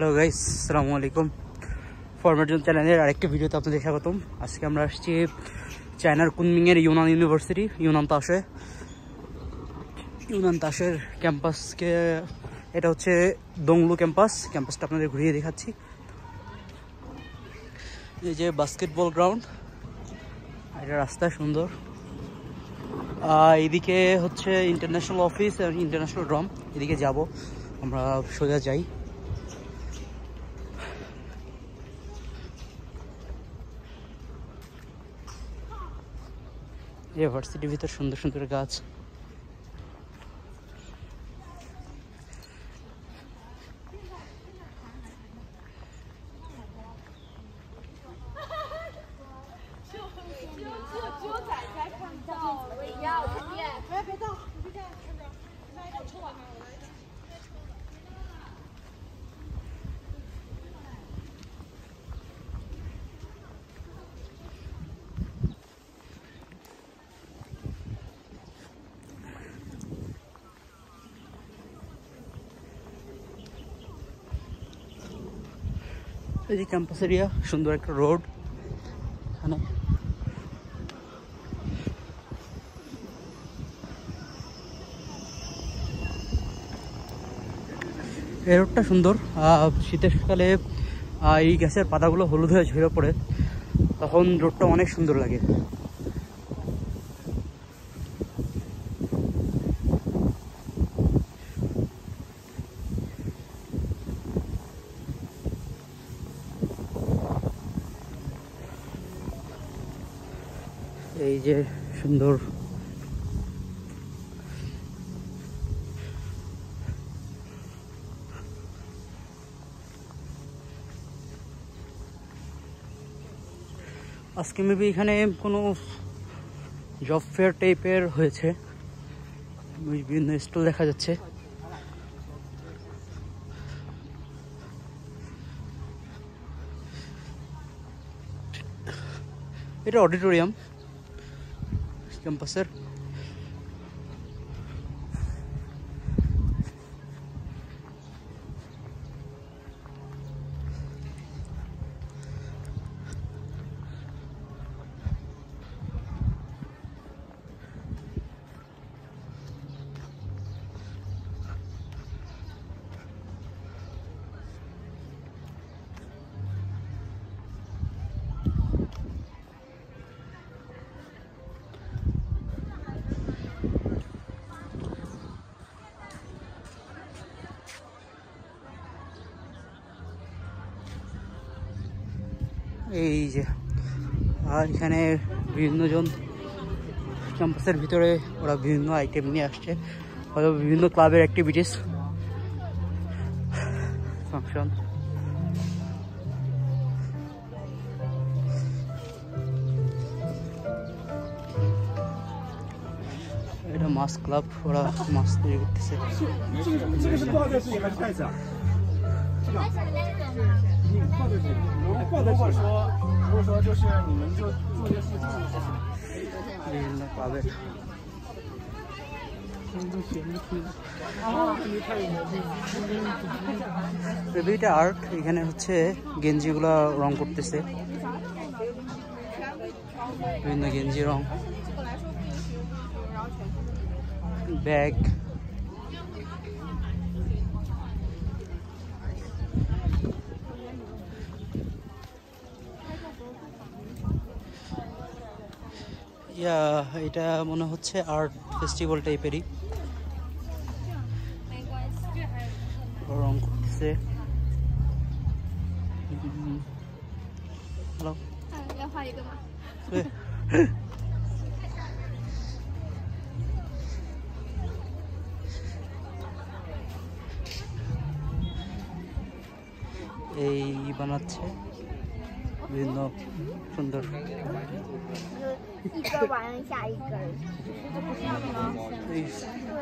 Hello guys, আসসালামু আলাইকুম। Format zone চ্যানেলের আরেকটি ভিডিওতে আপনাদের স্বাগতম। আজকে আমরা আসছি চায়নার কুনমিংয়ের ইউনান ইউনিভার্সিটি, ইউনান তাশের ক্যাম্পাসকে। এটা হচ্ছে দংলু ক্যাম্পাসটা আপনাদের ঘুরিয়ে দেখাচ্ছি। এই যে বাস্কেটবল গ্রাউন্ড, এটা রাস্তা সুন্দর। এদিকে হচ্ছে ইন্টারন্যাশনাল অফিস আর ইন্টারন্যাশনাল ড্রম, এদিকে যাব আমরা, সোজা যাই। ইউনিভার্সিটির ভিতর সুন্দর সুন্দর গাছ। এই যে ক্যাম্পাস এরিয়া, সুন্দর একটা রোড। এখানে এই রোডটা সুন্দর। শীতের সকালে এই গাছের পাতাগুলো হলুদ হয়ে ঝরে পড়ে, তখন রোডটা অনেক সুন্দর লাগে। এই যে সুন্দর আজকে মেবি এখানে কোনো জব ফেয়ার টাইপের হয়েছে, বিভিন্ন স্টল দেখা যাচ্ছে। এটা অডিটোরিয়াম ক্যাম্পাসের। এই যে, আর এখানে বিভিন্ন জন ক্যাম্পাসের ভিতরে ওরা বিভিন্ন আইটেম নিয়ে আসছে, হয়তো বিভিন্ন ক্লাবের অ্যাক্টিভিটিস, ফাংশন। এটা মাছ ক্লাব, ওরা মাছ তৈরি করতেছে। বিভিন্ন ক্লাবের এটা আর্ট। এখানে হচ্ছে গেঞ্জিগুলা রং করতেছে, বিভিন্ন গেঞ্জি রং, ব্যাগ। এটা মনে হচ্ছে আর্ট ফেস্টিভ্যাল টাইপেরই, রং করতেছে। হ্যালো, এই বানাচ্ছে বিভিন্ন সুন্দর। এই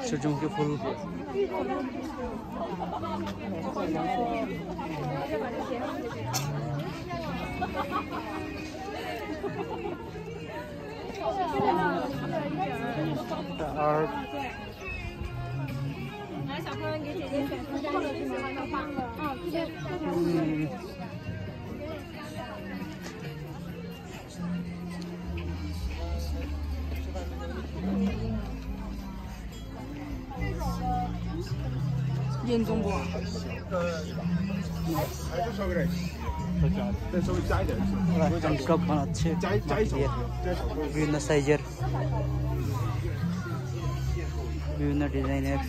সূর্যমুখী ফুল। আর 严重不？ওরা হ্যান্ডক্রাফট বানাচ্ছে মাটি দিয়ে বিভিন্ন সাইজের বিভিন্ন ডিজাইনের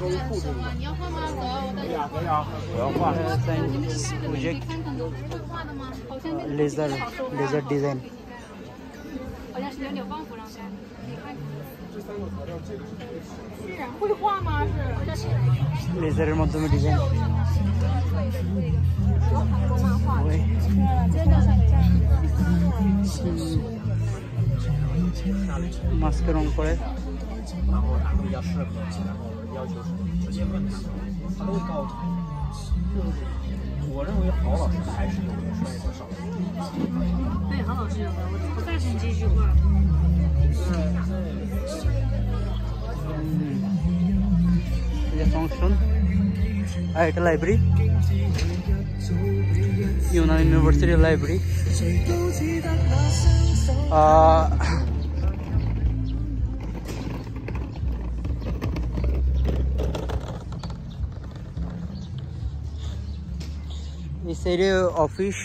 রং করছে সায়েন্স প্রজেক্ট লেজার ডিজাইন লেজারের মাধ্যমে ডিজাইন মাস্কে রং করে我认为好老师还是有点帅的少。对，郝老师有的，我不赞成这句话。এটা ফাংশন আর এটা লাইব্রেরি ইউনান ইউনিভার্সিটির লাইব্রেরি এই সাইডে অফিস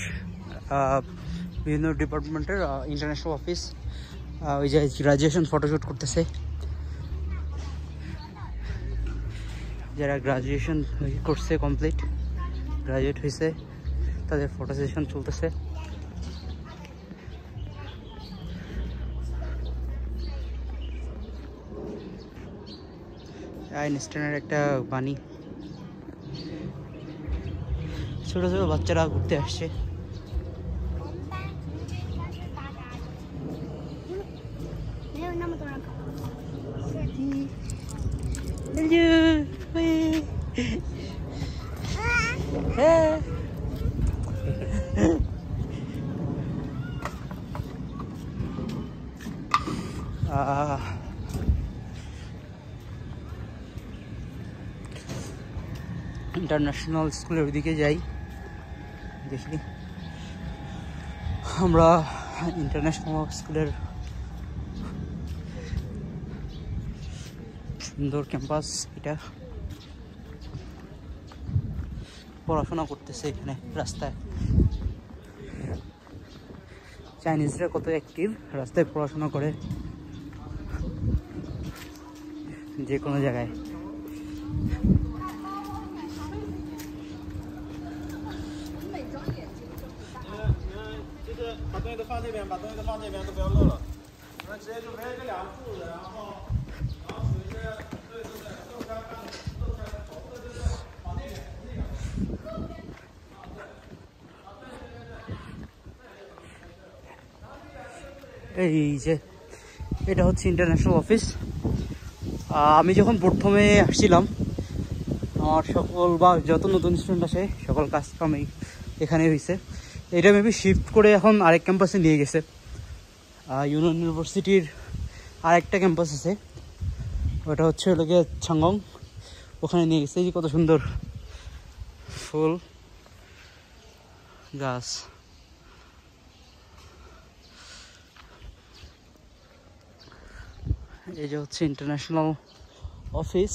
বিভিন্ন ডিপার্টমেন্টের ইন্টারন্যাশনাল অফিস ওই যে গ্রাজুয়েশন ফটোশ্যুট করতেছে যারা গ্রাজুয়েশন করছে কমপ্লিট গ্রাজুয়েট হয়েছে তাদের ফটো সেশন চলতেছে আইনস্টাইনের একটা বাণী ছোট ছোট বাচ্চারা ঘুরতে আসছে ইন্টারন্যাশনাল স্কুলের ওইদিকে যাই দেখি আমরা ইন্টারন্যাশনাল স্কুলের সুন্দর ক্যাম্পাস এটা পড়াশোনা করতেছে এখানে রাস্তায় চাইনিজরা কত অ্যাক্টিভ রাস্তায় পড়াশোনা করে যে কোনো জায়গায়把东西都放这边，把东西都放这边，都不要漏了。我们直接就围着这两个柱子，然后属于是豆干放跑步的就是往那边এই যে এটা হচ্ছে ইন্টারন্যাশনাল অফিস আমি যখন প্রথমে আসছিলাম আমার সকল বা যত নতুন স্টুডেন্ট আসে সকল কাজকাম এখানে হয়েছে এটা মেবি শিফট করে এখন আরেক ক্যাম্পাসে নিয়ে গেছে ইউনান ইউনিভার্সিটির আরেকটা ক্যাম্পাস আছে ওটা হচ্ছে ওটাকে ছাংগং ওখানে নিয়ে গেছে যে কত সুন্দর ফুল গাছ এই যে হচ্ছে ইন্টারন্যাশনাল অফিস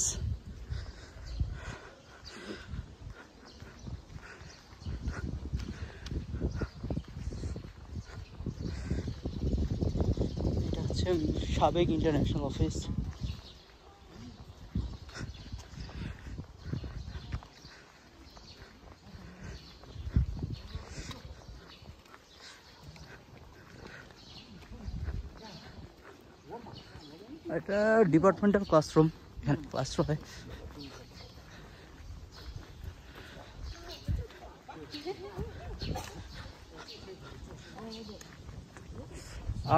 এটা হচ্ছে সাবেক ইন্টারন্যাশনাল অফিস এটা ডিপার্টমেন্টাল ক্লাসরুম এখানে ক্লাস হয়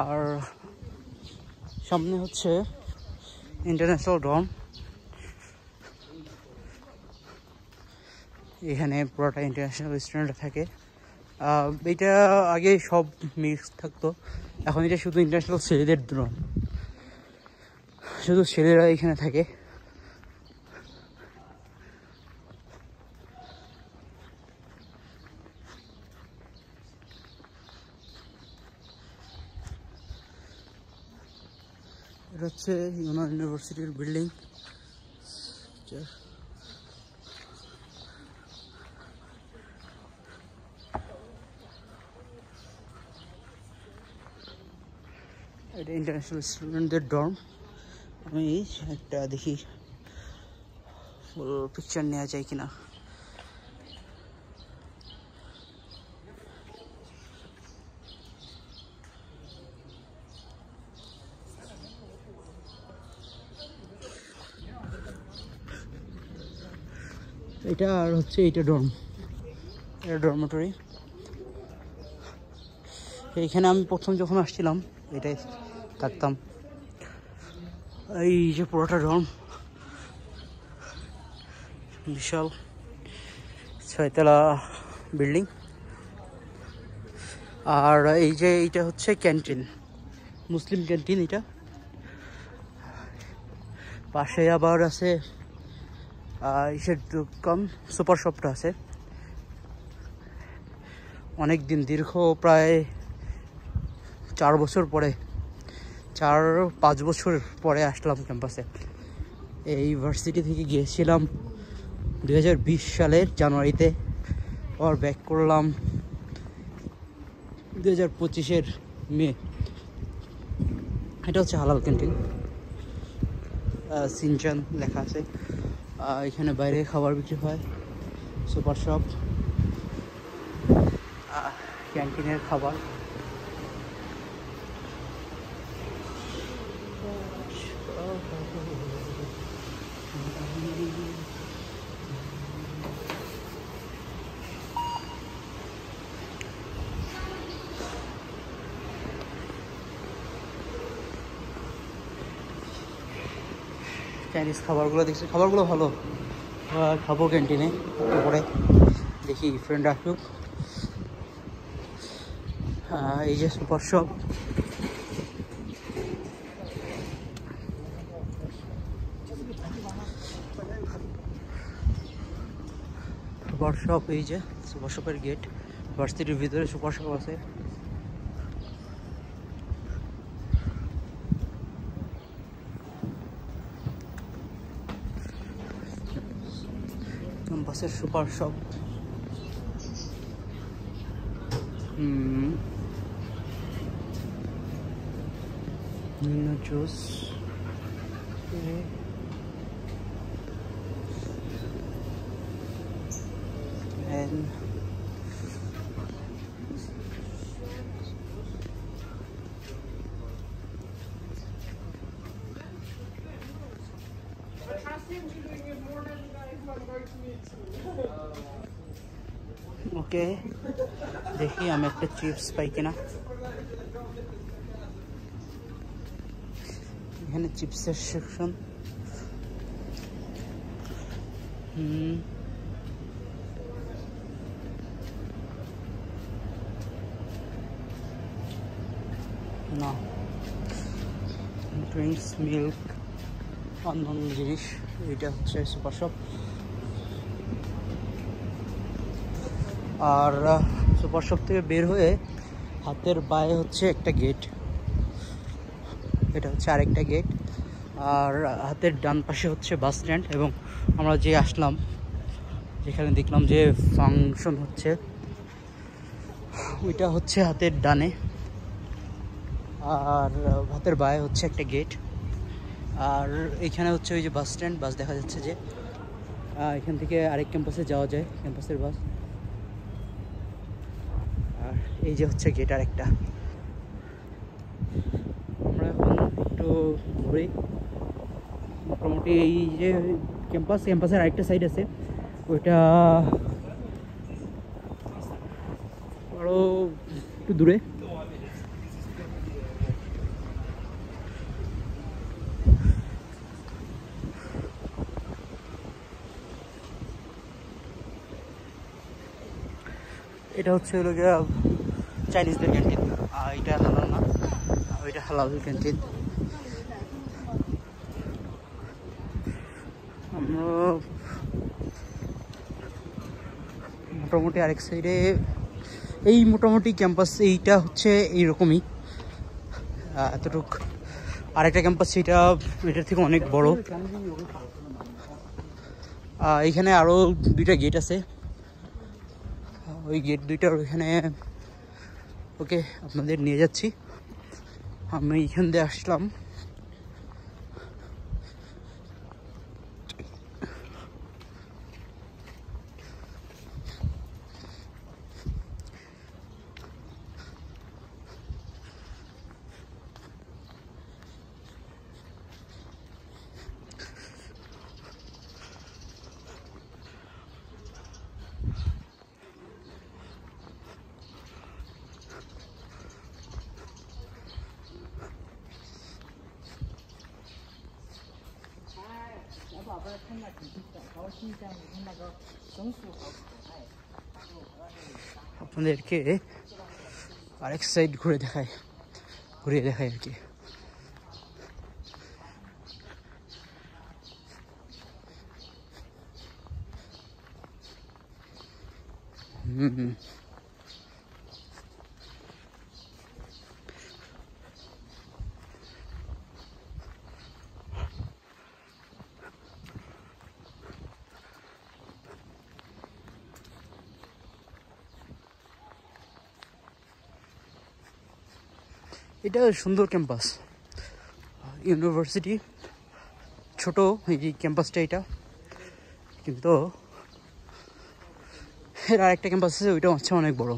আর সামনে হচ্ছে ইন্টারন্যাশনাল ডর্ম এখানে পুরোটা ইন্টারন্যাশনাল স্টুডেন্ট থাকে এটা আগে সব মিক্স থাকতো, এখন এটা শুধু ইন্টারন্যাশনাল ছেলেদের ড্রোন, শুধু ছেলেরা এখানে থাকে। এটা হচ্ছে ইউনান ইউনিভার্সিটির বিল্ডিং। এটা ইন্টারন্যাশনাল স্টুডেন্টদের ডর্ম। আমি একটা দেখি ফুল পিকচার নেওয়া যায় কিনা। এটা আর হচ্ছে এইটা ডর্ম, এটা ডরমেটরি। এইখানে আমি প্রথম যখন আসছিলাম এটাই থাকতাম। এই যে পুরোটা ডর্ম, বিশাল 6 তলা বিল্ডিং। আর এই যে এইটা হচ্ছে ক্যান্টিন, মুসলিম ক্যান্টিন। এটা পাশে আবার আছে ইসের দোকান, সুপার শপটা আছে। অনেক দিন, দীর্ঘ প্রায় 4 বছর পরে, 4-5 বছর পরে আসলাম ক্যাম্পাসে। এই ইউনিভার্সিটি থেকে গিয়েছিলাম 2020 সালের জানুয়ারিতে, আর ব্যাক করলাম 2025-এর মে। এটা হচ্ছে হালাল ক্যান্টিন, সিনচান লেখা আছে। এখানে বাইরে খাবার বিক্রি হয়, সুপার শপ, ক্যান্টিনের খাবার। চাইনিজ খাবারগুলো দেখছি, খাবারগুলো ভালো। খাবো ক্যান্টিনে, উপরে দেখি ফ্রেন্ড আসুক। এই যে সুপার শপ, সুপার শপ। এই যে সুপার শপের গেট, ভার্সিটির ভিতরে সুপার শপ আছে। ক্যাম্পাসের সুপার শপ। জুস, and ওকে, দেখি আমি একটা চিপস পাই কিনা। এখানে চিপসের সেকশন। না, ড্রিঙ্কস, মিল্ক, অন্যান্য জিনিস। এটা হচ্ছে সুপার শপ। আর সুপার শপ থেকে বের হয়ে হাতের বায়ে হচ্ছে একটা গেট, এটা হচ্ছে আরেকটা গেট। আর হাতের ডান পাশে হচ্ছে বাস স্ট্যান্ড, এবং আমরা যে আসলাম যেখানে দেখলাম যে ফাংশন হচ্ছে, ওইটা হচ্ছে হাতের ডানে। আর হাতের বায়ে হচ্ছে একটা গেট। আর এখানে হচ্ছে ওই যে বাস স্ট্যান্ড, বাস দেখা যাচ্ছে যে এখান থেকে আরেক ক্যাম্পাসে যাওয়া যায়, ক্যাম্পাসের বাস। আর এই যে হচ্ছে গেট আরেকটা। আমরা এখন একটু ঘুরি। মোটামুটি এই যে ক্যাম্পাসের আরেকটা সাইড আছে, ওইটা আরও একটু দূরে। এটা হচ্ছে হলো গিয়ে চাইনিজদের ক্যান্টিন, আর এটা হালাল না, ওইটা হালাল ক্যান্টিন। আমরা মোটামুটি আরেক সাইডে এই মোটামুটি ক্যাম্পাস এইটা হচ্ছে এইরকমই এতটুক। আরেকটা ক্যাম্পাস সেটা এটার থেকে অনেক বড়। এইখানে আরও 2টা গেট আছে, ওই গেট 2টার ওইখানে ওকে আপনাদের নিয়ে যাচ্ছি। আমি এইখান দিয়ে আসলাম। আপনাদেরকে আরেক সাইড ঘুরিয়ে দেখায় আর কি। এটা সুন্দর ক্যাম্পাস, ইউনিভার্সিটি ছোট এই ক্যাম্পাসটা এটা, কিন্তু এর আরেকটা ক্যাম্পাস আছে ওইটা হচ্ছে অনেক বড়।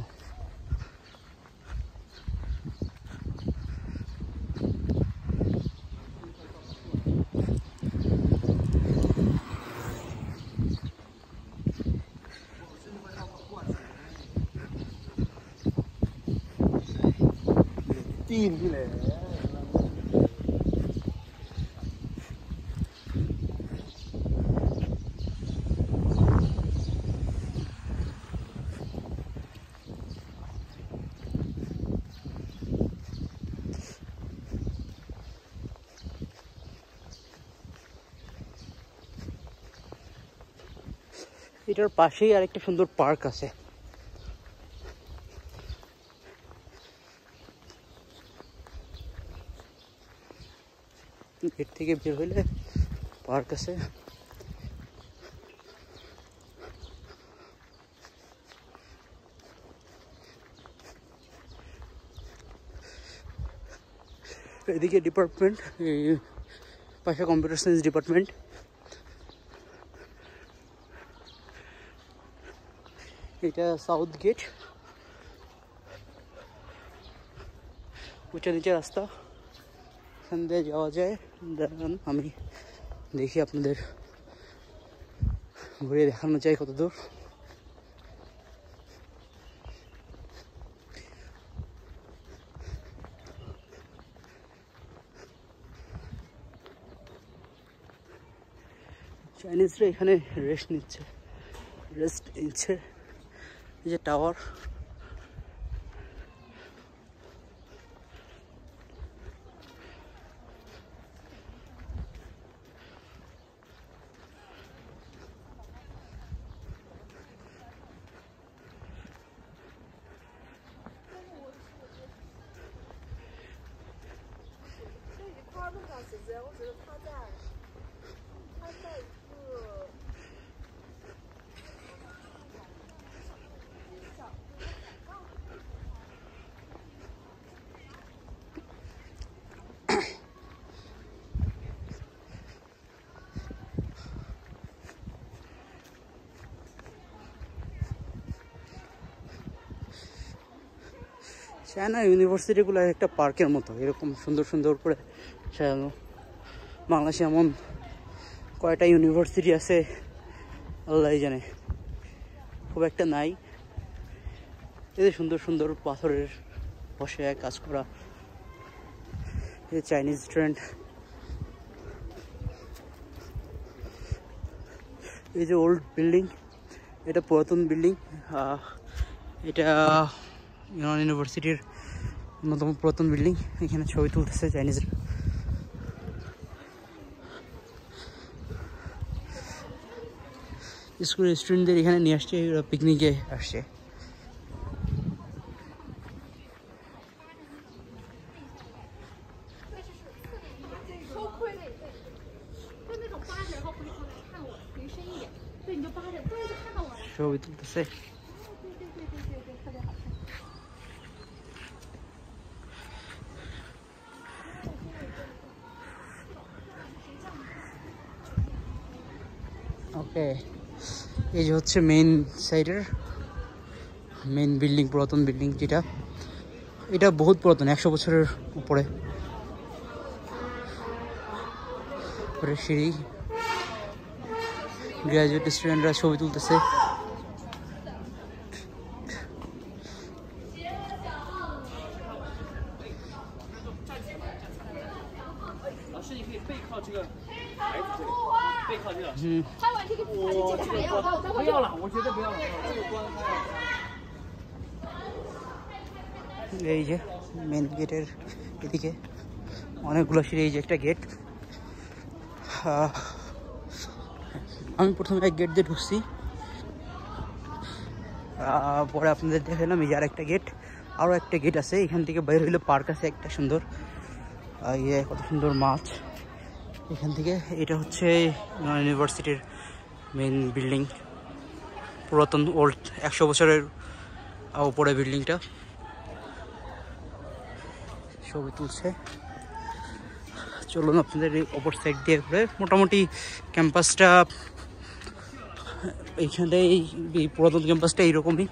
এটার পাশেই আরেকটা সুন্দর পার্ক আছে। গেট থেকে বের হইলে পার্ক আছে। এদিকে ডিপার্টমেন্ট, এই পাশে কম্পিউটার সায়েন্স ডিপার্টমেন্ট। এটা সাউথ গেট, উঁচা নিচে রাস্তা, এখান দিয়ে যাওয়া যায়। দেখেন আমি দেখি আপনাদের ঘুরে দেখানো চাই কত দূর। চাইনিজরা এখানে রেস্ট নিচ্ছে। এই যে টাওয়ার, চায়না ইউনিভার্সিটিগুলো একটা পার্কের মতো, এরকম সুন্দর সুন্দর করে সাজানো। বাংলাদেশে এমন কয়টা ইউনিভার্সিটি আছে আল্লাহ জানে, খুব একটা নাই। এদের সুন্দর সুন্দর পাথরের বসে কাজ করা, এই চাইনিজ স্টুডেন্ট। এই যে ওল্ড বিল্ডিং, এটা পুরাতন বিল্ডিং, এটা ইউনান ইউনিভার্সিটির অন্যতম পুরাতন বিল্ডিং। এখানে ছবি তুলতেছে চাইনিজরা। স্কুলের স্টুডেন্টদের এখানে নিয়ে আসছে, ওরা পিকনিকে আসছে। ছবি তুলতেছে। ওকে, এই যে হচ্ছে মেইন সাইডের মেইন বিল্ডিং, পুরাতন বিল্ডিং যেটা, এটা বহুত পুরাতন, 100 বছরের উপরে। সিঁড়ি, গ্রাজুয়েট স্টুডেন্টরা ছবি তুলতেছে। এই যে মেন গেটের এদিকে অনেকগুলো সিঁড়ি, এই যে একটা গেট। আমি প্রথমে এক গেট দিয়ে ঢুকছি, পরে আপনাদের দেখালাম এই যে আর একটা গেট, আরও একটা গেট আছে। এখান থেকে বাইরে হইলে পার্ক আছে একটা সুন্দর, ইয়ে কত সুন্দর মাছ এখান থেকে। এটা হচ্ছে ইউনিভার্সিটির মেইন বিল্ডিং, পুরাতন ওল্ড 100 বছরের উপরে বিল্ডিংটা। ছবি তুলছে। চলুন আপনাদের এই অপর সাইড দিয়ে ঘুরে। মোটামুটি ক্যাম্পাসটা এইখানে, এই পুরাতন ক্যাম্পাসটা এইরকমই।